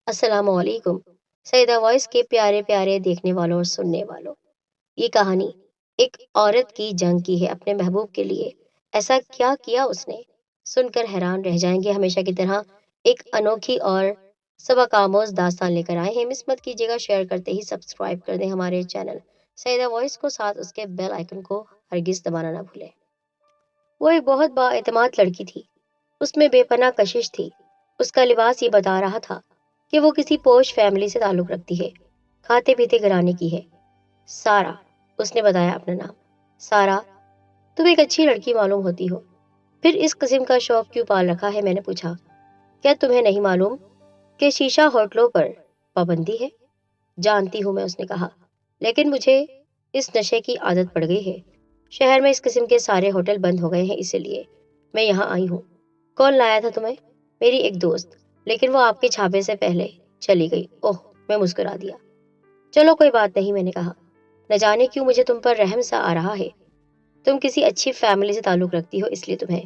السلام علیکم سیدہ وائس کے پیارے پیارے دیکھنے والوں اور سننے والوں۔ یہ کہانی ایک عورت کی جنگ کی ہے اپنے محبوب کے لیے۔ ایسا کیا کیا اس نے؟ سن کر حیران رہ جائیں گے۔ ہمیشہ کی طرح ایک انوکھی اور سبق آموز داستان لے کر آئے ہیں۔ مس مت کیجیے گا، شیئر کرتے ہی سبسکرائب کر دیں ہمارے چینل سیدہ وائس کو، ساتھ اس کے بیل آئیکن کو ہرگز دبانا نہ بھولیں۔ وہ ایک بہت با اعتماد لڑکی تھی۔ اس میں بے پناہ کشش تھی۔ اس کا لباس یہ بتا رہا تھا کہ وہ کسی پوش فیملی سے تعلق رکھتی ہے، کھاتے پیتے گھرانے کی ہے۔ سارا، اس نے بتایا اپنا نام۔ سارا، تم ایک اچھی لڑکی معلوم ہوتی ہو، پھر اس قسم کا شوق کیوں پال رکھا ہے؟ میں نے پوچھا۔ کیا تمہیں نہیں معلوم کہ شیشہ ہوٹلوں پر پابندی ہے؟ جانتی ہوں میں، اس نے کہا، لیکن مجھے اس نشے کی عادت پڑ گئی ہے۔ شہر میں اس قسم کے سارے ہوٹل بند ہو گئے ہیں، اسی لیے میں یہاں آئی ہوں۔ کون لایا تھا تمہیں؟ میری ایک دوست، لیکن وہ آپ کے چھاپے سے پہلے چلی گئی۔ اوہ، میں مسکرا دیا۔ چلو کوئی بات نہیں، میں نے کہا، نہ جانے کیوں مجھے تم پر رحم سا آ رہا ہے۔ تم کسی اچھی فیملی سے تعلق رکھتی ہو، اس لیے تمہیں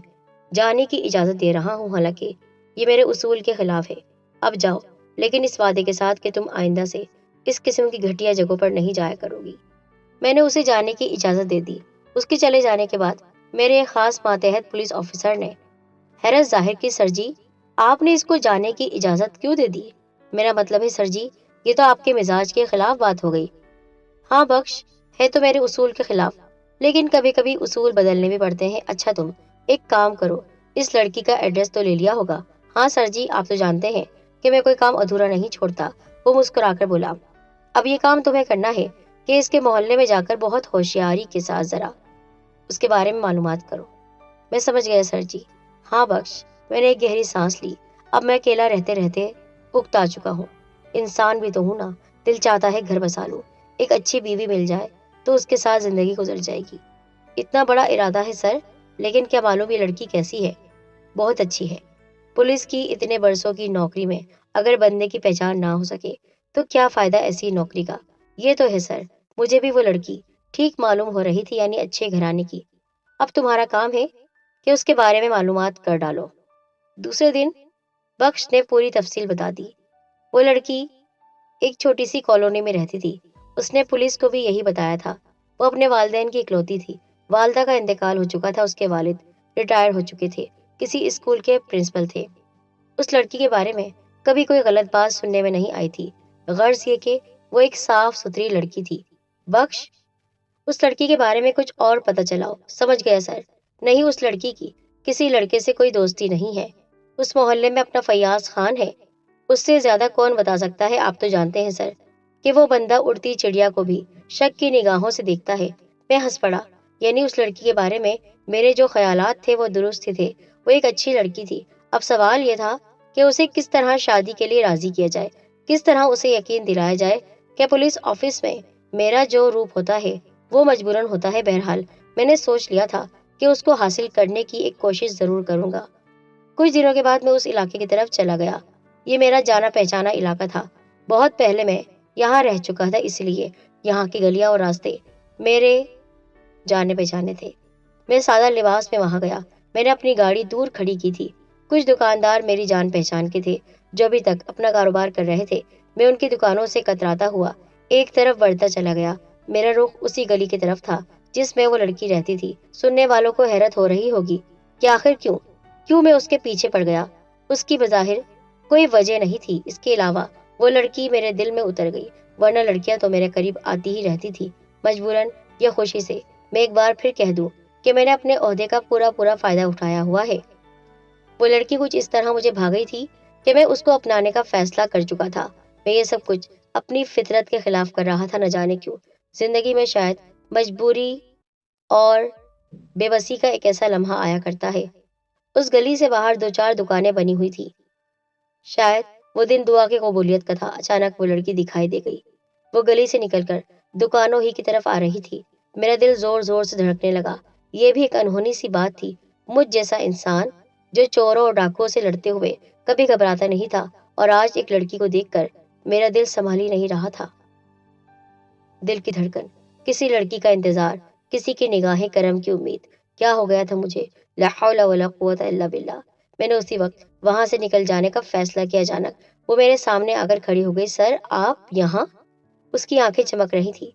جانے کی اجازت دے رہا ہوں، حالانکہ یہ میرے اصول کے خلاف ہے۔ اب جاؤ، لیکن اس وعدے کے ساتھ کہ تم آئندہ سے اس قسم کی گھٹیا جگہوں پر نہیں جایا کرو گی۔ میں نے اسے جانے کی اجازت دے دی۔ اس کے چلے جانے کے بعد میرے ایک خاص ماتحت پولیس آفیسر نے حیرت ظاہر کی۔ سر جی، آپ نے اس کو جانے کی اجازت کیوں دے دی؟ میرا مطلب ہے سر جی، یہ تو آپ کے مزاج کے خلاف بات ہو گئی۔ ہاں بخش، ہے تو میرے اصول کے خلاف، لیکن کبھی کبھی اصول بدلنے بھی پڑتے ہیں۔ اچھا تم ایک کام کرو، اس لڑکی کا ایڈریس تو لے لیا ہوگا؟ ہاں سر جی، آپ تو جانتے ہیں کہ میں کوئی کام ادھورا نہیں چھوڑتا۔ وہ مسکرا کر بولا۔ اب یہ کام تمہیں کرنا ہے کہ اس کے محلے میں جا کر بہت ہوشیاری کے ساتھ ذرا اس کے بارے میں معلومات کرو۔ میں سمجھ گیا سر جی۔ ہاں بخش، میں نے ایک گہری سانس لی۔ اب میں اکیلا رہتے رہتے اکتا چکا ہوں۔ انسان بھی تو ہوں نا، دل چاہتا ہے گھر بسا لوں، ایک اچھی بیوی مل جائے تو اس کے ساتھ زندگی گزر جائے گی۔ اتنا بڑا ارادہ ہے سر، لیکن کیا معلوم یہ لڑکی کیسی ہے؟ بہت اچھی ہے۔ پولیس کی اتنے برسوں کی نوکری میں اگر بندے کی پہچان نہ ہو سکے تو کیا فائدہ ایسی نوکری کا؟ یہ تو ہے سر، مجھے بھی وہ لڑکی ٹھیک معلوم ہو رہی تھی، یعنی اچھے گھرانے کی۔ اب تمہارا کام ہے کہ اس کے بارے میں معلومات کر ڈالو۔ دوسرے دن بخش نے پوری تفصیل بتا دی۔ وہ لڑکی ایک چھوٹی سی کالونی میں رہتی تھی۔ اس نے پولیس کو بھی یہی بتایا تھا۔ وہ اپنے والدین کی اکلوتی تھی۔ والدہ کا انتقال ہو چکا تھا، اس کے والد ریٹائر ہو چکے تھے، کسی اسکول کے پرنسپل تھے۔ اس لڑکی کے بارے میں کبھی کوئی غلط بات سننے میں نہیں آئی تھی، غرض یہ کہ وہ ایک صاف ستھری لڑکی تھی۔ بخش، اس لڑکی کے بارے میں کچھ اور پتہ چلاؤ۔ سمجھ گیا سر۔ نہیں، اس لڑکی کی کسی لڑکے سے کوئی دوستی نہیں ہے۔ اس محلے میں اپنا فیاض خان ہے، اس سے زیادہ کون بتا سکتا ہے؟ آپ تو جانتے ہیں سر کہ وہ بندہ اڑتی چڑیا کو بھی شک کی نگاہوں سے دیکھتا ہے۔ میں ہنس پڑا۔ یعنی اس لڑکی کے بارے میں میرے جو خیالات تھے وہ درست تھے، وہ ایک اچھی لڑکی تھی۔ اب سوال یہ تھا کہ اسے کس طرح شادی کے لیے راضی کیا جائے، کس طرح اسے یقین دلایا جائے کہ پولیس آفس میں میرا جو روپ ہوتا ہے وہ مجبوراً ہوتا ہے۔ بہرحال میں نے سوچ لیا تھا کہ اس کو حاصل کرنے کی ایک کوشش ضرور کروں گا۔ کچھ دنوں کے بعد میں اس علاقے کی طرف چلا گیا۔ یہ میرا جانا پہچانا علاقہ تھا۔ بہت پہلے میں یہاں رہ چکا تھا، اس لیے یہاں کی گلیاں اور راستے میرے جانے پہچانے تھے۔ میں سادہ لباس میں وہاں گیا۔ میں نے اپنی گاڑی دور کھڑی کی تھی۔ کچھ دکاندار میری جان پہچان کے تھے جو ابھی تک اپنا کاروبار کر رہے تھے۔ میں ان کی دکانوں سے کتراتا ہوا ایک طرف بڑھتا چلا گیا۔ میرا رخ اسی گلی کی طرف تھا جس میں وہ لڑکی رہتی تھی۔ سننے والوں کو حیرت ہو رہی ہوگی کہ آخر کیوں میں اس کے پیچھے پڑ گیا۔ اس کی بظاہر کوئی وجہ نہیں تھی، اس کے علاوہ وہ لڑکی میرے دل میں اتر گئی، ورنہ لڑکیاں تو میرے قریب آتی ہی رہتی تھی، مجبوراً یا خوشی سے۔ میں ایک بار پھر کہہ دوں کہ میں نے اپنے عہدے کا پورا فائدہ اٹھایا ہوا ہے۔ وہ لڑکی کچھ اس طرح مجھے بھا گئی تھی کہ میں اس کو اپنانے کا فیصلہ کر چکا تھا۔ میں یہ سب کچھ اپنی فطرت کے خلاف کر رہا تھا، نہ جانے کیوں۔ زندگی میں شاید مجبوری اور بے بسی کا ایک ایسا لمحہ آیا کرتا ہے۔ اس گلی سے باہر 2-4 دکانیں بنی ہوئی تھی۔ شاید وہ دن دعا کی قبولیت کا تھا۔ اچانک وہ لڑکی دکھائی دے گئی۔ وہ گلی سے نکل کر دکانوں ہی کی طرف آ رہی تھی۔ میرا دل زور زور سے دھڑکنے لگا۔ یہ بھی ایک انہونی سی بات تھی، مجھ جیسا انسان جو چوروں اور ڈاکوؤں سے لڑتے ہوئے کبھی گھبراتا نہیں تھا، اور آج ایک لڑکی کو دیکھ کر میرا دل سنبھال ہی نہیں رہا تھا۔ دل کی دھڑکن، کسی لڑکی کا انتظار، کسی کی نگاہ کرم کی امید۔ کیا ہو گیا تھا مجھے؟ لا حول ولا قوت الا باللہ۔ میں نے اسی وقت وہاں سے نکل جانے کا فیصلہ کیا۔ اچانک وہ میرے سامنے آ کر کھڑی ہو گئی۔ سر آپ یہاں؟ اس کی آنکھیں چمک رہی تھی،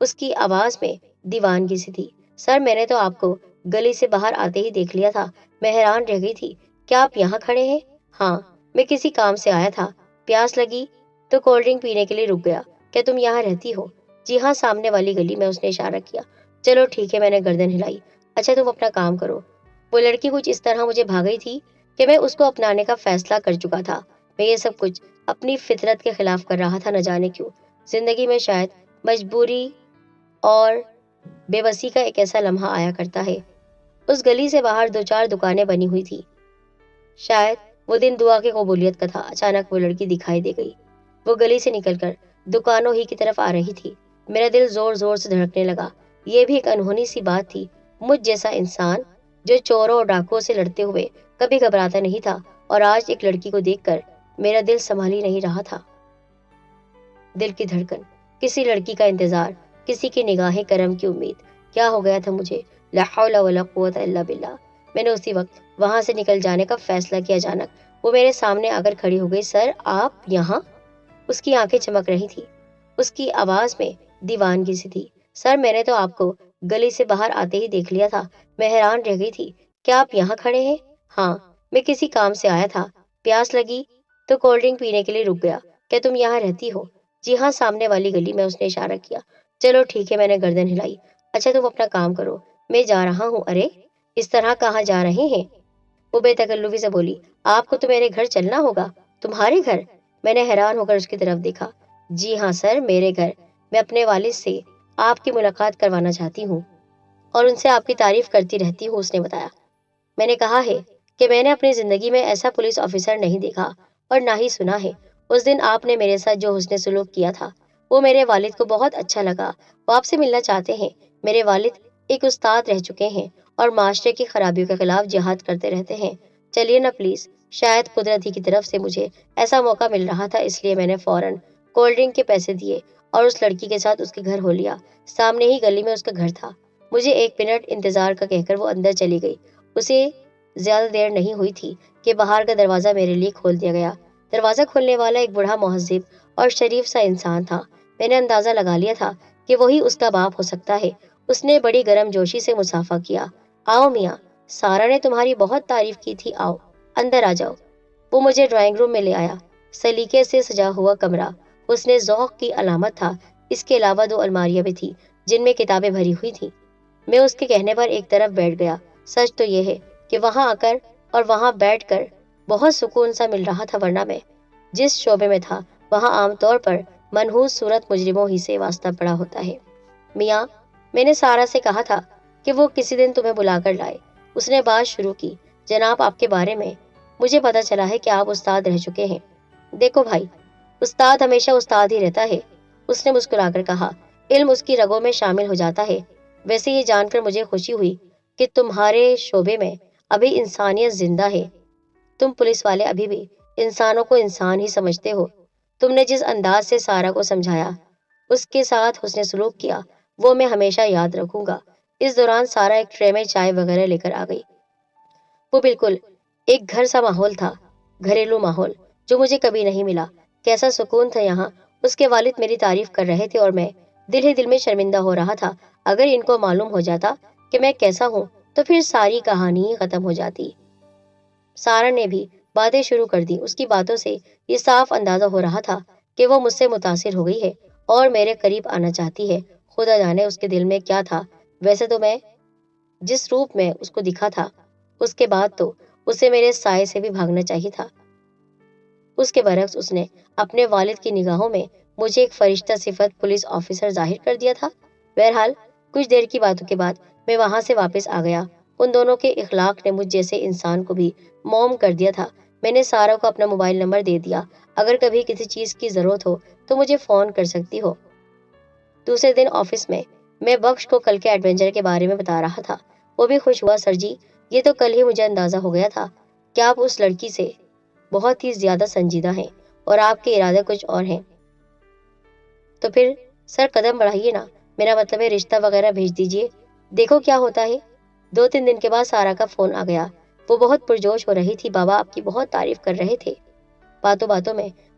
اس کی آواز میں دیوانگی سی تھی۔ سر میں نے تو آپ کو گلی سے باہر آتے ہی دیکھ لیا تھا، میں حیران رہ گئی تھی۔ کیا آپ یہاں کھڑے ہیں؟ ہاں، میں کسی کام سے آیا تھا، پیاس لگی تو کولڈ ڈرنک پینے کے لیے رک گیا۔ کیا تم یہاں رہتی ہو؟ جی ہاں، سامنے والی گلی میں، اس نے اشارہ کیا۔ چلو ٹھیک ہے، میں نے گردن ہلائی۔ اچھا تم اپنا کام کرو۔ وہ لڑکی کچھ اس طرح مجھے بھا گئی تھی کہ میں اس کو اپنانے کا فیصلہ کر چکا تھا۔ میں یہ سب کچھ اپنی فطرت کے خلاف کر رہا تھا، نہ جانے کیوں۔ زندگی میں شاید مجبوری اور بے بسی کا ایک ایسا لمحہ آیا کرتا ہے۔ اس گلی سے باہر 2-4 دکانیں بنی ہوئی تھی۔ شاید وہ دن دعا کی قبولیت کا تھا۔ اچانک وہ لڑکی دکھائی دے گئی۔ وہ گلی سے نکل کر دکانوں ہی کی طرف آ رہی تھی۔ میرا دل زور زور سے دھڑکنے لگا۔ یہ بھی ایک انہونی سی بات تھی، مجھ جیسا انسان جو چوروں اور ڈاکوؤں سے لڑتے ہوئے کبھی گھبراتا نہیں تھا، اور آج ایک لڑکی کو دیکھ کر میرا دل سنبھال ہی نہیں رہا تھا۔ دل کی دھڑکن، کسی لڑکی کا انتظار، کسی کی نگاہ کرم کی امید۔ کیا ہو گیا تھا مجھے؟ لا حول ولا قوت الا باللہ۔ میں نے اسی وقت وہاں سے نکل جانے کا فیصلہ کیا۔ اچانک وہ میرے سامنے آ کر کھڑی ہو گئی۔ سر آپ یہاں؟ اس کی آنکھیں چمک رہی تھی، اس کی آواز میں دیوانگی سی تھی۔ سر میں نے تو آپ کو گلی سے باہر آتے ہی دیکھ لیا تھا، میں حیران رہ گئی تھی۔ کیا آپ یہاں کھڑے ہیں؟ ہاں، میں کسی کام سے آیا تھا، پیاس لگی تو کولڈ ڈرنک پینے کے لیے رک گیا۔ کیا تم یہاں رہتی ہو؟ جی ہاں، سامنے والی گلی میں، اس نے اشارہ کیا۔ چلو ٹھیک ہے، میں نے گردن ہلائی۔ اچھا تم اپنا کام کرو، میں جا رہا ہوں۔ ارے اس طرح کہاں جا رہے ہیں؟ وہ بے تکلفی سے بولی۔ آپ کو تو میرے گھر چلنا ہوگا۔ تمہارے گھر؟ میں نے حیران ہو کر اس کی طرف دیکھا۔ جی ہاں سر، میرے گھر۔ میں اپنے والد سے آپ کی ملاقات کروانا چاہتی ہوں اور ان سے آپ کی تعریف کرتی رہتی ہوں، اس نے بتایا۔ میں نے کہا ہے کہ میں نے اپنی زندگی میں ایسا پولیس آفیسر نہیں دیکھا اور نہ ہی سنا ہے۔ اس دن آپ نے میرے ساتھ جو حسن سلوک کیا تھا وہ میرے والد کو بہت اچھا لگا۔ وہ آپ سے ملنا چاہتے ہیں۔ میرے والد ایک استاد رہ چکے ہیں اور معاشرے کی خرابیوں کے خلاف جہاد کرتے رہتے ہیں۔ چلیے نا پلیز۔ شاید قدرت ہی کی طرف سے مجھے ایسا موقع مل رہا تھا، اس لیے میں نے فوراً کولڈ ڈرنک کے پیسے دیے اور اس لڑکی کے ساتھ اس کے گھر ہو لیا۔ سامنے ہی گلی میں اس کا گھر تھا۔ مجھے 1 منٹ انتظار کا کہہ کر وہ اندر چلی گئی۔ اسے زیادہ دیر نہیں ہوئی تھی کہ باہر کا دروازہ میرے لیے کھول دیا گیا۔ دروازہ کھولنے والا ایک بوڑھا مہذب اور شریف سا انسان تھا۔ میں نے اندازہ لگا لیا تھا کہ وہی اس کا باپ ہو سکتا ہے۔ اس نے بڑی گرم جوشی سے مصافحہ کیا۔ آؤ میاں، سارا نے تمہاری بہت تعریف کی تھی، آؤ اندر آ جاؤ۔ وہ مجھے ڈرائنگ روم میں لے آیا۔ سلیقے سے سجا ہوا کمرہ حسن ذوق کی علامت تھا۔ اس کے علاوہ 2 الماریاں بھی تھیں جن میں کتابیں بھری ہوئی تھیں۔ میں اس کے کہنے پر ایک طرف بیٹھ گیا۔ سچ تو یہ ہے کہ وہاں آ کر اور وہاں بیٹھ کر بہت سکون سا مل رہا تھا، ورنہ میں جس شعبے میں تھا وہاں عام طور پر منحوس صورت مجرموں ہی سے واسطہ پڑا ہوتا ہے۔ میاں، میں نے سارا سے کہا تھا کہ وہ کسی دن تمہیں بلا کر لائے۔ اس نے بات شروع کی۔ جناب، آپ کے بارے میں مجھے پتا چلا ہے کہ آپ استاد رہ چکے ہیں۔ دیکھو بھائی، استاد ہمیشہ استاد ہی رہتا ہے، اس نے مسکرا کر کہا۔ علم اس کی رگوں میں شامل ہو جاتا ہے۔ ویسے یہ جان کر مجھے خوشی ہوئی کہ تمہارے شعبے میں ابھی انسانیت زندہ ہے۔ تم پولیس والے ابھی بھی انسانوں کو انسان ہی سمجھتے ہو۔ تم نے جس انداز سے سارا کو سمجھایا، اس کے ساتھ حسن سلوک کیا، وہ میں ہمیشہ یاد رکھوں گا۔ اس دوران سارا ایک ٹرے میں چائے وغیرہ لے کر آ گئی۔ وہ بالکل ایک گھر سا ماحول تھا، گھریلو ماحول جو مجھے کبھی نہیں ملا۔ کیسا سکون تھا یہاں۔ اس کے والد میری تعریف کر رہے تھے اور میں دل ہی دل میں شرمندہ ہو رہا تھا۔ اگر ان کو معلوم ہو جاتا کہ میں کیسا ہوں تو پھر ساری کہانی ہی ختم ہو جاتی۔ سارا نے بھی باتیں شروع کر دی۔ اس کی باتوں سے یہ صاف اندازہ ہو رہا تھا کہ وہ مجھ سے متاثر ہو گئی ہے اور میرے قریب آنا چاہتی ہے۔ خدا جانے اس کے دل میں کیا تھا۔ ویسے تو میں جس روپ میں اس کو دکھا تھا، اس کے بعد تو اسے میرے سائے سے بھی بھاگنا چاہیے تھا۔ اس کے برعکس اس نے اپنے والد کی نگاہوں میں مجھے ایک فرشتہ صفت پولیس آفیسر ظاہر کر دیا تھا۔ بہرحال کچھ دیر کی باتوں کے بعد میں وہاں سے واپس آ گیا۔ ان دونوں کے اخلاق نے مجھ جیسے انسان کو بھی موم کر دیا تھا۔ میں نے سارا کو اپنا موبائل نمبر دے دیا، اگر کبھی کسی چیز کی ضرورت ہو تو مجھے فون کر سکتی ہو۔ دوسرے دن آفس میں بخش کو کل کے ایڈونچر کے بارے میں بتا رہا تھا۔ وہ بھی خوش ہوا۔ سر جی، یہ تو کل ہی مجھے اندازہ ہو گیا تھا کہ آپ اس لڑکی سے بہت ہی زیادہ سنجیدہ ہیں اور آپ کے ارادے کچھ اور ہیں۔ تو پھر سر قدم بڑھائیے نا، میرا مطلب ہے رشتہ وغیرہ بھیج دیجیے، دیکھو کیا ہوتا ہے۔ 2-3 دن کے بعد سارا کا فون آ گیا۔ وہ بہت پرجوش ہو رہی تھی۔ بابا آپ کی بہت تعریف کر رہے تھے۔ باتوں باتوں میں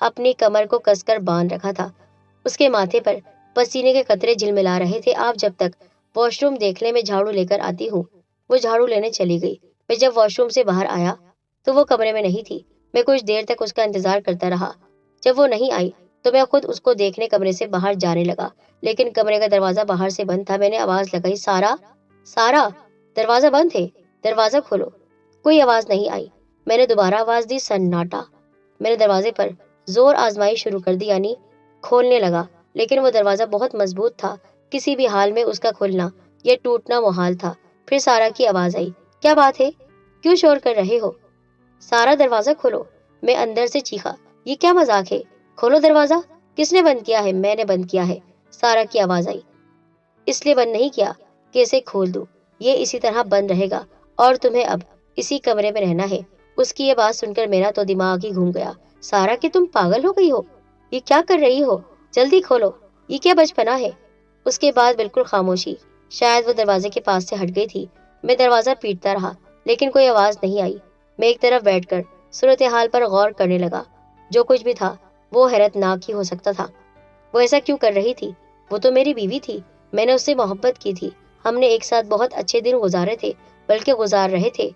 اپنی کمر کو کس کر باندھ رکھا تھا۔ اس کے ماتھے پر پسینے کے قطرے جھلملا رہے تھے۔ آپ جب تک واش روم دیکھنے میں جھاڑو لے کر آتی ہوں۔ وہ جھاڑو لینے چلی گئی۔ میں جب واش روم سے باہر آیا تو وہ کمرے میں نہیں تھی۔ میں کچھ دیر تک اس کا انتظار کرتا رہا۔ جب وہ نہیں آئی تو میں خود اس کو دیکھنے کمرے سے باہر جانے لگا، لیکن کمرے کا دروازہ باہر سے بند تھا۔ میں نے آواز لگائی، سارا، سارا، دروازہ بند ہے، دروازہ کھولو۔ کوئی آواز نہیں آئی۔ میں نے دوبارہ آواز دی، سناٹا۔ میں نے دروازے پر زور آزمائی شروع کر دی، یعنی کھولنے لگا، لیکن وہ دروازہ بہت مضبوط تھا۔ کسی بھی حال میں اس کا کھلنا یا ٹوٹنا محال تھا۔ پھر سارا کی آواز آئی، کیا بات ہے؟ کیوں شور کر رہے ہو؟ سارا، دروازہ کھولو۔ میں اندر سے چیخا، یہ کیا مذاق ہے؟ کھولو دروازہ۔ کس نے بند کیا ہے؟ میں نے بند کیا ہے، سارا کی آواز آئی۔ اس لیے بند نہیں کیا کہ اسے کھول دوں۔ یہ اسی طرح بند رہے گا اور تمہیں اب اسی کمرے میں رہنا ہے۔ اس کی یہ بات سن کر میرا تو دماغ ہی گھوم گیا۔ سارا، کہ تم پاگل ہو گئی ہو؟ یہ کیا کر رہی ہو؟ جلدی کھولو، یہ کیا بچپنا ہے؟ اس کے بعد بالکل خاموشی۔ شاید وہ دروازے کے پاس سے ہٹ گئی تھی۔ میں دروازہ پیٹتا رہا لیکن کوئی آواز نہیں آئی۔ میں ایک طرف بیٹھ کر صورتحال پر غور کرنے لگا۔ جو کچھ بھی تھا وہ حیرت ناک ہی ہو سکتا تھا۔ وہ ایسا کیوں کر رہی تھی؟ وہ تو میری بیوی تھی۔ میں نے اس سے محبت کی تھی۔ ہم نے ایک ساتھ بہت اچھے دن گزارے تھے، بلکہ گزار رہے تھے۔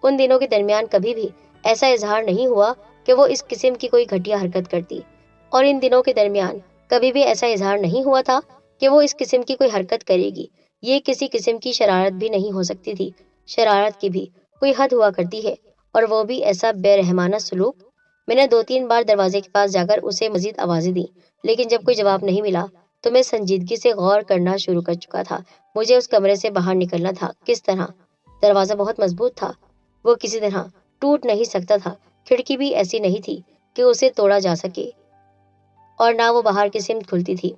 ان دنوں کے درمیان کبھی بھی ایسا اظہار نہیں ہوا کہ وہ اس قسم کی کوئی گھٹیا حرکت کرتی، اور ان دنوں کے درمیان کبھی بھی ایسا اظہار نہیں ہوا تھا کہ وہ اس قسم کی کوئی حرکت کرے گی۔ یہ کسی قسم کی شرارت بھی نہیں ہو سکتی تھی۔ شرارت کی بھی کوئی حد ہوا کرتی ہے، اور وہ بھی ایسا بے رحمانہ سلوک۔ میں نے 2-3 بار دروازے کے پاس جا کر اسے مزید آوازیں دیں، لیکن جب کوئی جواب نہیں ملا تو میں سنجیدگی سے غور کرنا شروع کر چکا تھا۔ مجھے اس کمرے سے باہر نکلنا تھا۔ کس طرح؟ دروازہ بہت مضبوط تھا، وہ کسی طرح ٹوٹ نہیں سکتا تھا۔ کھڑکی بھی ایسی نہیں تھی کہ اسے توڑا جا سکے، اور نہ وہ باہر کی سمت کھلتی تھی،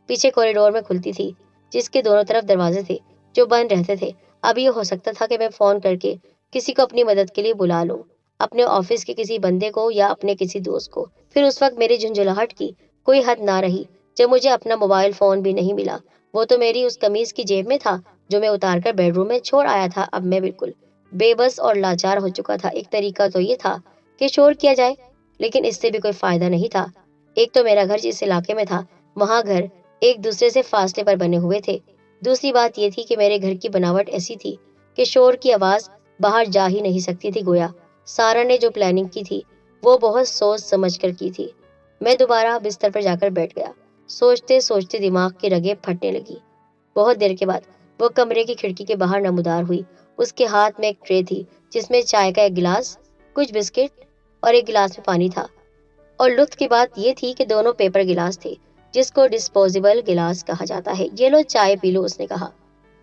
پیچھے کوریڈور میں کھلتی تھی، جس کے دونوں طرف دروازے تھے جو بند رہتے تھے۔ اب یہ ہو سکتا تھا کہ میں فون کر کے کسی کو اپنی مدد کے لیے بلا لوں، اپنے آفس کے کسی بندے کو یا اپنے کسی دوست کو۔ پھر اس وقت میری جھنجھلاہٹ کی کوئی حد نہ رہی جب مجھے اپنا موبائل فون بھی نہیں ملا۔ وہ تو میری اس قمیض کی جیب میں تھا جو میں اتار کر بیڈ روم میں چھوڑ آیا تھا۔ اب میں بالکل بے بس اور لاچار ہو چکا تھا۔ ایک طریقہ تو یہ تھا کہ شور کیا جائے، لیکن اس سے بھی کوئی فائدہ نہیں تھا۔ ایک تو میرا گھر جس علاقے میں تھا وہاں گھر ایک دوسرے سے فاصلے پر بنے ہوئے تھے۔ دوسری بات یہ تھی کہ میرے گھر کی بناوٹ ایسی تھی کہ شور کی آواز باہر جا ہی نہیں سکتی تھی۔ گویا سارا نے جو پلاننگ کی تھی وہ بہت سوچ سمجھ کر کی تھی۔ میں دوبارہ بستر پر جا کر بیٹھ گیا۔ سوچتے سوچتے دماغ کی رگیں پھٹنے لگی۔ بہت دیر کے بعد وہ کمرے کی کھڑکی کے باہر نمودار ہوئی۔ اس کے ہاتھ میں ایک ٹرے تھی جس میں چائے کا ایک گلاس، کچھ بسکٹ اور ایک گلاس میں پانی تھا، اور لطف کی بات یہ تھی کہ دونوں پیپر گلاس تھے، جس کو ڈسپوزیبل گلاس کہا جاتا ہے۔ یہ لو چائے پی لو، اس نے کہا۔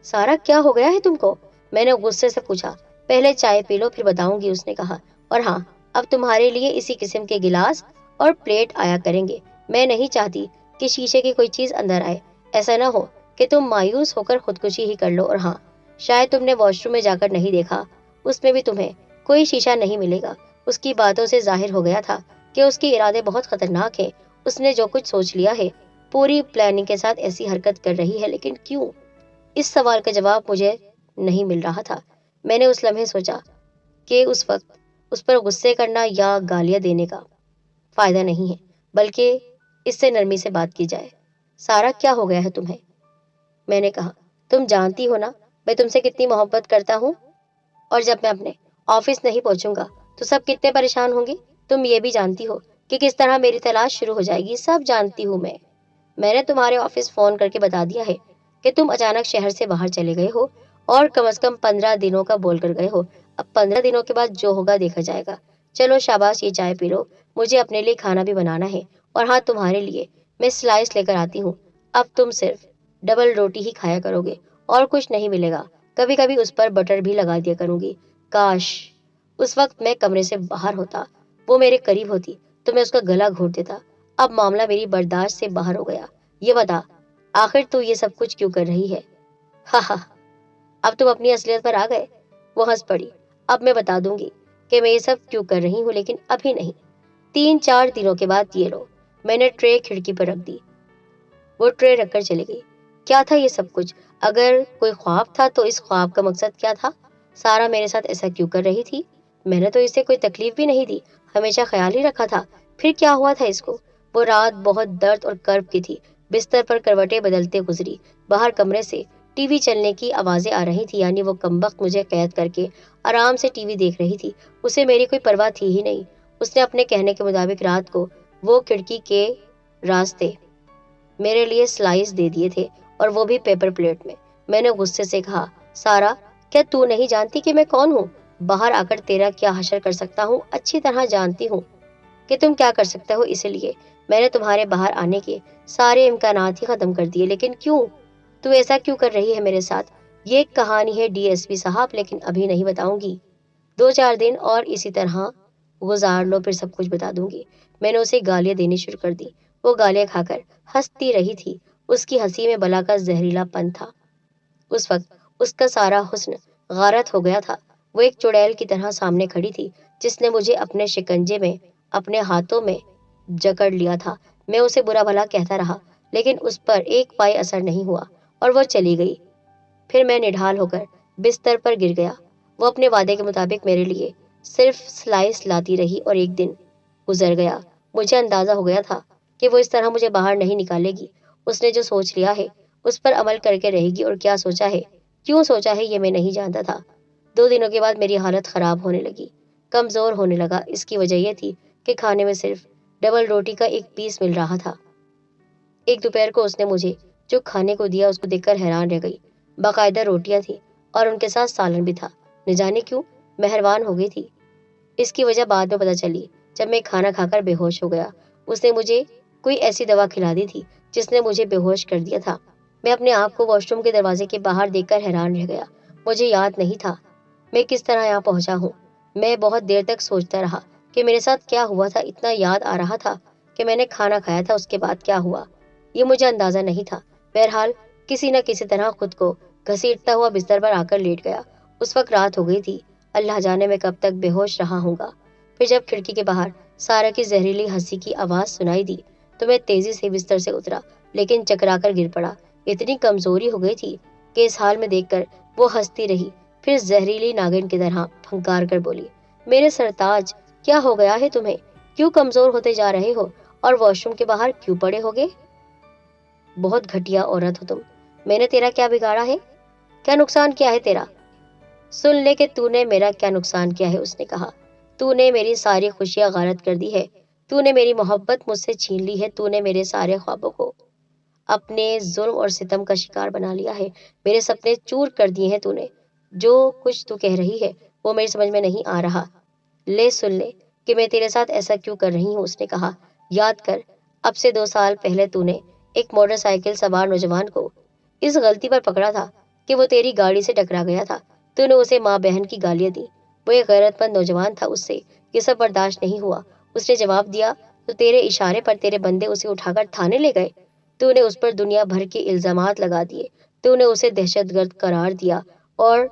سارا، کیا ہو گیا ہے تم کو؟ میں نے غصے سے پوچھا۔ پہلے چائے پی لو پھر بتاؤں گی، اس نے کہا، اور ہاں، اب تمہارے لیے اسی قسم کے گلاس اور پلیٹ آیا کریں گے۔ میں نہیں چاہتی کہ شیشے کی کوئی چیز اندر آئے، ایسا نہ ہو کہ تم مایوس ہو کر خودکشی ہی کر لو۔ اور ہاں، شاید تم نے واش روم میں جا کر نہیں دیکھا، اس میں بھی تمہیں کوئی شیشہ نہیں ملے گا۔ اس کی باتوں سے ظاہر ہو گیا تھا کہ اس کے ارادے بہت خطرناک ہیں۔ اس نے جو کچھ سوچ لیا ہے، پوری پلاننگ کے ساتھ ایسی حرکت کر رہی ہے، لیکن کیوں؟ اس سوال کا جواب مجھے نہیں مل رہا تھا۔ میں نے اس لمحے سوچا کہ اس وقت اس پر غصے کرنا یا گالیاں دینے کا فائدہ نہیں ہے، بلکہ اس سے نرمی سے بات کی جائے۔ سارا، کیا ہو گیا ہے تمہیں؟ میں نے کہا، تم جانتی ہو نا میں تم سے کتنی محبت کرتا ہوں، اور جب میں اپنے آفس نہیں پہنچوں گا تو سب کتنے پریشان ہوں گے۔ تم یہ بھی جانتی ہو کہ کس طرح میری تلاش شروع ہو جائے گی۔ سب جانتی ہوں میں نے تمہارے آفس فون کر کے بتا دیا ہے کہ تم اچانک شہر سے باہر چلے گئے ہو، اور کم از کم 15 دنوں کا بول کر گئے ہو۔ اب 15 دنوں کے بعد جو ہوگا دیکھا جائے گا۔ چلو شاباش، یہ چائے پی لو، مجھے اپنے لیے کھانا بھی بنانا ہے، اور ہاں، تمہارے لیے میں سلائس لے کر آتی ہوں۔ اب تم صرف ڈبل روٹی ہی کھایا کرو گے اور کچھ نہیں ملے گا۔ کبھی کبھی اس پر بٹر بھی لگا دیا کروں گی۔ کاش اس وقت میں کمرے سے باہر ہوتا، وہ میرے قریب ہوتی تو میں اس کا گلا گھونٹ دیتا۔ اب معاملہ میری برداشت سے باہر ہو گیا۔ یہ بتا، آخر تو یہ سب کچھ کیوں کر رہی ہے؟ ہاں ہاں، اب تم اپنی اصلیت پر آ گئے۔ وہ ہنس پڑی۔ اب میں بتا دوں گی کہ میں یہ سب کیوں کر رہی ہوں، لیکن ابھی نہیں۔ 3-4 دنوں کے بعد یہ لو۔ میں نے ٹرے کھڑکی پر رکھ دی۔ وہ ٹرے رکھ کر چلی گئی۔ کیا تھا یہ سب کچھ؟ اگر کوئی خواب تھا تو اس خواب کا مقصد کیا تھا؟ سارا میرے ساتھ ایسا کیوں کر رہی تھی؟ میں نے تو اسے کوئی تکلیف بھی نہیں دی۔ ہمیشہ خیال ہی رکھا تھا پھر کیا ہوا تھا اس کو؟ وہ رات بہت درد اور کرب کی تھی۔ بستر پر کروٹیں بدلتے گزری۔ باہر کمرے سے ٹی وی چلنے کی آوازیں آ رہی تھی، یعنی وہ کمبخت مجھے قید کر کے آرام سے ٹی وی دیکھ رہی تھی۔ اسے میری کوئی پرواہ تھی ہی نہیں۔ اس نے اپنے کہنے کے مطابق رات کو وہ کھڑکی کے راستے میرے لیے سلائس دے دیے تھے، اور وہ بھی پیپر پلیٹ میں۔ میں نے غصے سے کہا، سارا، کیا تو نہیں جانتی کہ میں کون ہوں؟ باہر آ کر تیرا کیا حشر کر سکتا ہوں؟ اچھی طرح جانتی ہوں کہ تم کیا کر سکتے ہو، اسی لیے میں نے تمہارے باہر آنے کے سارے امکانات ہی ختم کر دیے۔ لیکن کیوں؟ تو ایسا کیوں کر رہی ہے میرے ساتھ؟ یہ ایک کہانی ہے ڈی ایس پی صاحب، لیکن ابھی نہیں بتاؤں گی۔ 2-4 دن اور اسی طرح گزار لو، پھر سب کچھ بتا دوں گی۔ میں نے اسے گالیاں دینی شروع کر دی۔ وہ گالیاں کھا کر ہنستی رہی تھی۔ اس کی ہنسی میں بلا کا زہریلا پن تھا۔ اس وقت اس کا سارا حسن غارت ہو گیا تھا۔ وہ ایک چڑیل کی طرح سامنے کھڑی تھی، جس نے مجھے اپنے شکنجے میں اپنے ہاتھوں میں جکڑ لیا تھا۔ میں اسے برا بھلا کہتا رہا، لیکن اس پر ایک پائی اثر نہیں ہوا، اور وہ چلی گئی۔ پھر میں نڈھال ہو کر بستر پر گر گیا۔ وہ اپنے وعدے کے مطابق میرے لیے صرف سلائس لاتی رہی، اور ایک دن گزر گیا۔ مجھے اندازہ ہو گیا تھا کہ وہ اس طرح مجھے باہر نہیں نکالے گی۔ اس نے جو سوچ لیا ہے اس پر عمل کر کے رہے گی، اور کیا سوچا ہے، کیوں سوچا ہے، یہ میں نہیں جانتا تھا۔ 2 دنوں کے بعد میری حالت خراب ہونے لگی، کمزور ہونے لگا۔ اس کی وجہ یہ تھی کہ کھانے میں صرف ڈبل روٹی کا ایک پیس مل رہا تھا۔ ایک دوپہر کو اس نے مجھے جو کھانے کو دیا اس کو دیکھ کر حیران رہ گئی۔ باقاعدہ روٹیاں تھیں، اور ان کے ساتھ سالن بھی تھا۔ نہ جانے کیوں مہربان ہو گئی تھی۔ اس کی وجہ بعد میں پتہ چلی، جب میں کھانا کھا کر بے ہوش ہو گیا۔ اس نے مجھے کوئی ایسی دوا کھلا دی تھی جس نے مجھے بے ہوش کر دیا تھا۔ میں اپنے آپ کو واش روم کے دروازے کے باہر دیکھ کر حیران رہ گیا۔ مجھے یاد نہیں تھا میں کس طرح یہاں پہنچا ہوں۔ میں بہت دیر تک سوچتا رہا کہ میرے ساتھ کیا ہوا تھا۔ اتنا یاد آ رہا تھا کہ میں نے کھانا کھایا تھا، اس کے بعد کیا ہوا یہ مجھے اندازہ نہیں تھا۔ بہرحال کسی نہ کسی طرح خود کو گھسیٹتا ہوا بستر پر آ کر لیٹ گیا۔ اس وقت رات ہو گئی تھی۔ اللہ جانے میں کب تک بے ہوش رہا ہوں گا۔ پھر جب کھڑکی کے باہر سارا کی زہریلی ہنسی کی آواز سنائی دی تو میں تیزی سے بستر سے اترا، لیکن چکرا کر گر پڑا۔ اتنی کمزوری ہو گئی تھی کہ اس حال میں دیکھ کر وہ ہنستی رہی، پھر زہریلی ناگن کی طرح پھنکار کر بولی، میرے سرتاج، کیا ہو گیا ہے تمہیں؟ کیوں کمزور ہوتے جا رہے ہو، اور واش روم کے باہر کیوں پڑے ہوگے؟ بہت گھٹیا عورت ہو تم۔ میں نے تیرا کیا بگاڑا ہے؟ کیا نقصان کیا ہے تیرا؟ سن لے کہ تو نے میرا کیا نقصان کیا ہے، اس نے کہا۔ تو نے میری ساری خوشیاں غارت کر دی ہے۔ تو نے میری محبت مجھ سے چھین لی ہے۔ تو نے میرے سارے خوابوں کو اپنے ظلم اور ستم کا شکار بنا لیا ہے۔ میرے سپنے چور کر دیے ہیں تو نے۔ جو کچھ تو کہہ رہی ہے وہ میری سمجھ میں نہیں آ رہا۔ لے سن لے کہ میں تیرے ساتھ ایسا کیوں کر رہی ہوں، اس نے کہا۔ یاد کر، اب سے 2 سال پہلے تو نے ایک موٹر سائیکل سوار نوجوان کو اس غلطی پر پکڑا تھا کہ وہ تیری گاڑی سے ٹکرا گیا تھا۔ تو نے اسے ماں بہن کی گالیاں دی۔ وہ ایک غیرت مند نوجوان تھا، اس سے یہ سب برداشت نہیں ہوا۔ اس نے جواب دیا تو تیرے اشارے پر تیرے بندے اسے اٹھا کر تھانے لے گئے۔ تو نے اس پر دنیا بھر کے الزامات لگا دیے۔ تو نے اسے دہشت گرد قرار دیا اور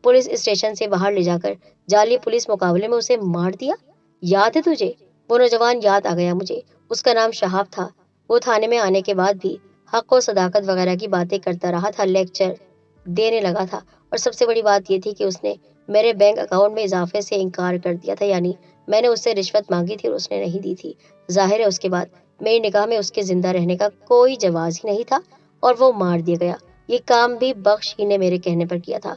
پولیس اسٹیشن سے باہر لے جا کر جعلی پولیس مقابلے میں اسے مار دیا۔ یاد ہے تجھے؟ وہ نوجوان یاد آ گیا مجھے۔ اس کا نام شہاب تھا۔ وہ تھانے میں آنے کے بعد بھی حق و صداقت وغیرہ کی باتیں کرتا رہا تھا، لیکچر دینے لگا تھا، اور سب سے بڑی بات یہ تھی کہ اس نے میرے بینک اکاؤنٹ میں اضافے سے انکار کر دیا تھا، یعنی میں نے اس سے رشوت مانگی تھی اور اس نے نہیں دی تھی۔ ظاہر ہے اس کے بعد میری نگاہ میں اس کے زندہ رہنے کا کوئی جواز ہی نہیں تھا، اور وہ مار دیا گیا۔ یہ کام بھی بخش ہی نے میرے کہنے پر کیا تھا۔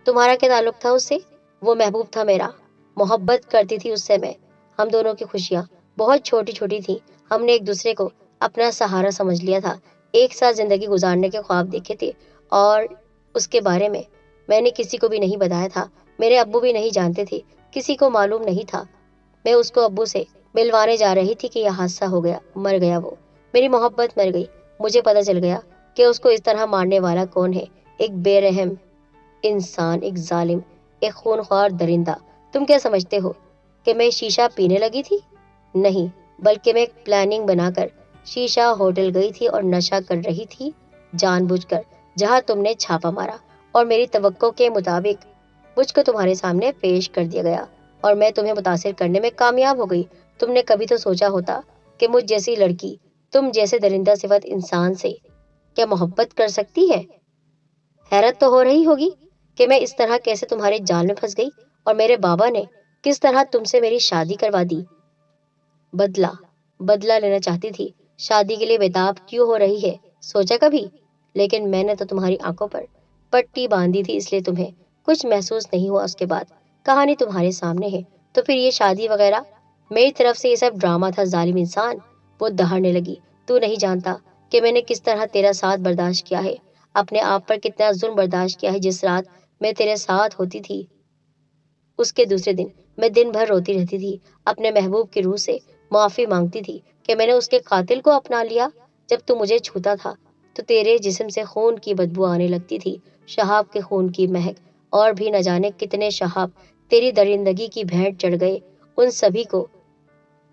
تمہارا کیا تعلق تھا اس سے؟ وہ محبوب تھا میرا، محبت کرتی تھی اس سے میں۔ ہم دونوں کی خوشیاں بہت چھوٹی چھوٹی تھیں۔ ہم نے ایک دوسرے کو اپنا سہارا سمجھ لیا تھا، ایک ساتھ زندگی گزارنے کے خواب دیکھے تھے، اور اس کے بارے میں نے کسی کو بھی نہیں بتایا تھا۔ میرے ابو بھی نہیں جانتے تھے، کسی کو معلوم نہیں تھا۔ میں اس کو ابو سے ملوانے جا رہی تھی کہ یہ حادثہ ہو گیا، مر گیا وہ۔ میری محبت مر گئی۔ مجھے پتہ چل گیا کہ اس کو اس طرح مارنے والا کون ہے، ایک بے رحم انسان، ایک ظالم، ایک خونخوار درندہ۔ تم کیا سمجھتے ہو کہ میں شیشہ پینے لگی تھی؟ نہیں، بلکہ میں ایک پلاننگ بنا کر شیشہ ہوٹل گئی تھی اور نشہ کر رہی تھی، جان بوجھ کر، جہاں تم نے چھاپا مارا، اور میری توقع کے مطابق مجھ کو تمہارے سامنے پیش کر دیا گیا، اور میں تمہیں متاثر کرنے میں کامیاب ہو گئی۔ تم نے کبھی تو سوچا ہوتا کہ مجھ جیسی لڑکی تم جیسے درندہ صفت انسان سے کیا محبت کر سکتی ہے؟ حیرت تو ہو رہی ہوگی کہ میں اس طرح کیسے تمہارے جال میں پھنس گئی، اور میرے بابا نے کس طرح تم سے میری شادی کروا دی۔ بدلہ بدلہ لینا چاہتی تھی، شادی کے لیے بےتاب کیوں ہو رہی ہے، سوچا کبھی؟ لیکن میں نے تو تمہاری آنکھوں پر پٹی باندھی تھی، اس لیے تمہیں کچھ محسوس نہیں ہوا۔ اس کے بعد کہانی تمہارے سامنے ہے، تو پھر یہ شادی وغیرہ میری طرف سے یہ سب ڈرامہ تھا، ظالم انسان۔ وہ دہاڑنے لگی۔ تو نہیں جانتا کہ میں نے کس طرح تیرا ساتھ برداشت کیا ہے، اپنے آپ پر کتنا ظلم برداشت کیا ہے۔ جس رات میں تیرے ساتھ ہوتی تھی، اس کے دوسرے دن میں دن بھر روتی رہتی تھی، اپنے محبوب کی روح سے معافی مانگتی تھی کہ میں نے اس کے قاتل کو اپنا لیا۔ جب تو مجھے چھوتا تھا تو تیرے جسم سے خون کی بدبو آنے لگتی تھی، شہاب کے خون کی مہک، اور بھی نہ جانے کتنے شہاب تیری درندگی کی بھینٹ چڑھ گئے۔ ان سبھی کو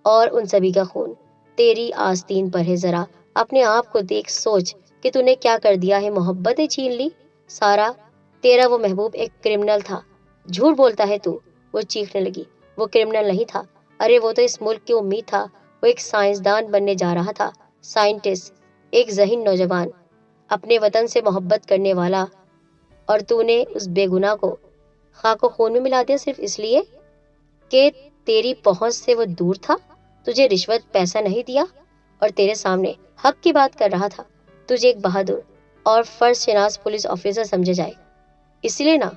اور ان سبھی کا خون تیری آستین پر ہے۔ ذرا اپنے آپ کو دیکھ، سوچ کہ تو نے کیا کر دیا ہے۔ محبتیں چھین لی۔ سارا، تیرا وہ محبوب ایک کرمنل تھا۔ جھوٹ بولتا ہے تو، وہ چیخنے لگی۔ وہ کرمنل نہیں تھا، ارے وہ تو اس ملک کی امید تھا۔ وہ ایک سائنسدان بننے جا رہا تھا، سائنٹسٹ، ایک ذہین نوجوان، اپنے وطن سے محبت کرنے والا، اور تو نے اس بے گناہ کو خاک و خون میں ملا دیا، صرف اس لیے کہ تیری پہنچ سے وہ دور تھا، تجھے رشوت پیسہ نہیں دیا، اور تیرے سامنے حق کی بات کر رہا تھا۔ تجھے ایک بہادر اور فرض شناس پولیس آفیسر سمجھا جائے، اس لیے نہ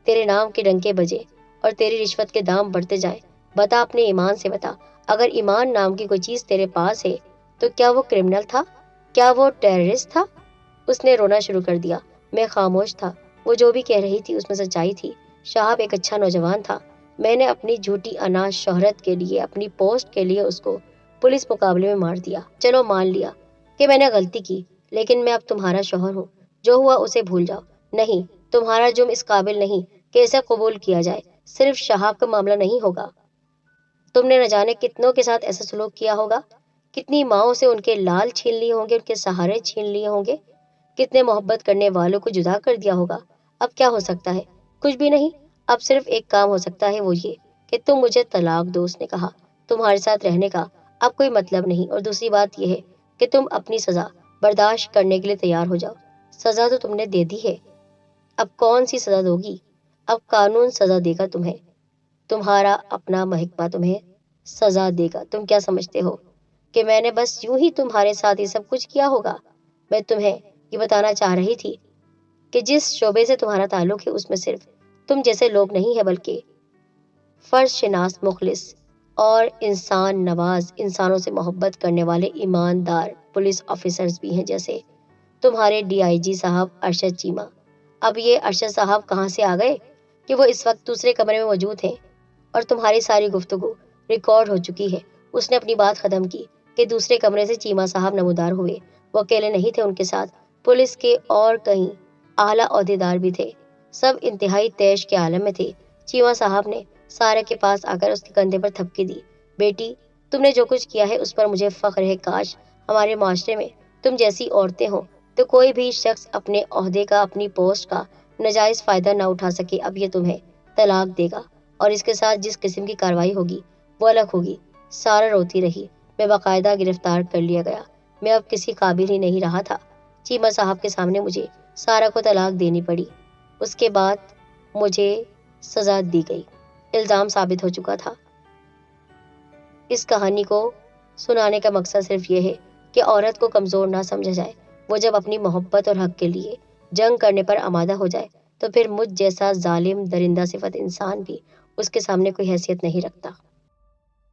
تیرے نام کے ڈنکے بجے اور تیری رشوت کے دام بڑھتے جائیں۔ بتا، اپنے ایمان سے بتا، اگر ایمان نام کی کوئی چیز تیرے پاس ہے تو کیا وہ کرمنل تھا؟ کیا وہ ٹیررسٹ تھا؟ اس نے رونا شروع کر دیا۔ میں خاموش تھا۔ وہ جو بھی کہہ رہی تھی اس میں سچائی تھی۔ شہاب ایک اچھا نوجوان تھا۔ میں نے اپنی جھوٹی انا شہرت کے لیے، اپنی پوسٹ کے لیے اس کو پولیس مقابلے میں مار دیا۔ چلو مان لیا کہ میں نے غلطی کی، لیکن میں اب تمہارا شوہر ہوں۔ جو ہوا اسے بھول جاؤ۔ نہیں، تمہارا جرم اس قابل نہیں کہ اسے قبول کیا جائے۔ صرف شہاب کا معاملہ نہیں ہوگا، تم نے نہ جانے کتنوں کے ساتھ ایسا سلوک کیا ہوگا، کتنی ماؤں سے ان کے لال چھین لیے ہوں گے، ان کے سہارے چھین لیے ہوں گے، کتنے محبت کرنے والوں کو جدا کر دیا ہوگا۔ اب کیا ہو سکتا ہے؟ کچھ بھی نہیں۔ اب صرف ایک کام ہو سکتا ہے، وہ یہ کہ تم مجھے طلاق دو۔ اس نے کہا، تمہارے ساتھ رہنے کا اب کوئی مطلب نہیں، اور دوسری بات یہ ہے کہ تم اپنی سزا برداشت کرنے کے لیے تیار ہو جاؤ۔ سزا تو تم نے دے دی ہے، اب کون سی سزا دو گی؟ اب قانون سزا دے گا تمہیں، تمہارا اپنا محکمہ تمہیں سزا دے گا۔ تم کیا سمجھتے ہو کہ میں نے بس یوں ہی تمہارے ساتھ یہ سب کچھ کیا ہوگا؟ میں تمہیں یہ بتانا چاہ رہی تھی کہ جس شعبے سے تمہارا تعلق ہے اس میں صرف تم جیسے لوگ نہیں ہیں، بلکہ فرض شناس، مخلص اور انسان نواز، انسانوں سے محبت کرنے والے ایماندار پولیس آفیسرز بھی ہیں، جیسے تمہارے ڈی آئی جی صاحب ارشد چیمہ۔ اب یہ ارشد صاحب کہاں سے آ گئے کہ وہ اس وقت دوسرے کمرے میں موجود ہیں، اور تمہاری ساری گفتگو ریکارڈ ہو چکی ہے۔ اس نے اپنی بات ختم کی کہ دوسرے کمرے سے چیمہ صاحب نمودار ہوئے۔ وہ اکیلے نہیں تھے، ان کے ساتھ پولیس کے اور کئی اعلیٰ عہدیدار بھی تھے، سب انتہائی طیش کے عالم میں تھے۔ چیمہ صاحب نے سارا کے پاس آ کر اس کے کندھے پر تھپکی دی۔ بیٹی، تم نے جو کچھ کیا ہے اس پر مجھے فخر ہے۔ کاش ہمارے معاشرے میں تم جیسی عورتیں ہوں تو کوئی بھی شخص اپنے عہدے کا، اپنی پوسٹ کا ناجائز فائدہ نہ اٹھا سکے۔ اب یہ تمہیں طلاق دے گا، اور اس کے ساتھ جس قسم کی کارروائی ہوگی وہ الگ ہوگی۔ سارا روتی رہی۔ میں باقاعدہ گرفتار کر لیا گیا۔ میں اب کسی قابل ہی نہیں رہا تھا۔ چیمہ صاحب کے سامنے مجھے سارا کو طلاق دینی پڑی۔ اس کے بعد مجھے سزا دی گئی۔ الزام ثابت ہو چکا تھا۔ اس کہانی کو سنانے کا مقصد صرف یہ ہے کہ عورت کو کمزور نہ سمجھا جائے۔ وہ جب اپنی محبت اور حق کے لیے جنگ کرنے پر آمادہ ہو جائے تو پھر مجھ جیسا ظالم درندہ صفت انسان بھی اس کے سامنے کوئی حیثیت نہیں رکھتا۔